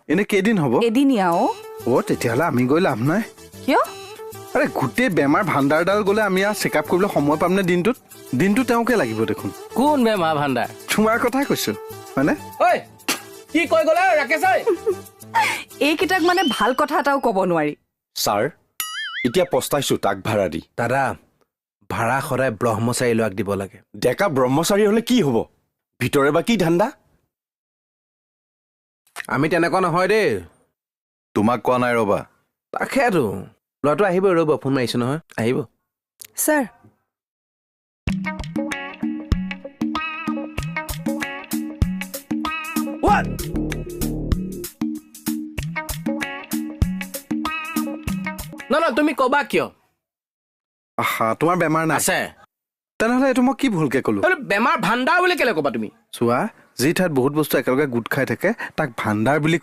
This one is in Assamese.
এনে কেইদিন হ'ব এদিনীয়া তেতিয়াহ'লে আমি গৈ লাভ নাই কিয় আৰে গোটেই বেমাৰ ভাণ্ডাৰডাল গ'লে আমি আৰু চেক আপ কৰিবলৈ সময় পামনে দিনটো তেওঁকে লাগিব দেখোন কোন বেমাৰ ভাণ্ডাৰ তোমাৰ কথাই কৈছো হয়নে ঐ কি কৈ গ'লে ৰাকেশ ঐ এইকেইটাক মানে ভাল কথা এটাও ক'ব নোৱাৰি ছাৰ এতিয়া পস্তাইছো তাক ভাড়া দি দাদা ভাড়া সদায় ব্ৰহ্মচাৰী লোৱাক দিব লাগে ডেকা ব্ৰহ্মচাৰী হ'লে কি হ'ব ভিতৰে বা কি ধান্দা আমি তেনেকুৱা নহয় দেই তোমাক কোৱা নাই ৰ'বা তাকেতো ল'ৰাটো আহিব ৰ'ব ফোন মাৰিছো নহয় আহিব ছাৰ ন তুমি ক'বা কিয় আহা তোমাৰ বেমাৰ নাই আছে তেনেহ'লে এইটো মই কি ভুলকে ক'লো বেমাৰ ভাণ্ডাৰ বুলি কেলে ক'বা তুমি চোৱা যি ঠাইত বহুত বস্তু একেলগে গোট খাই থাকে তাক ভাণ্ডাৰ বুলি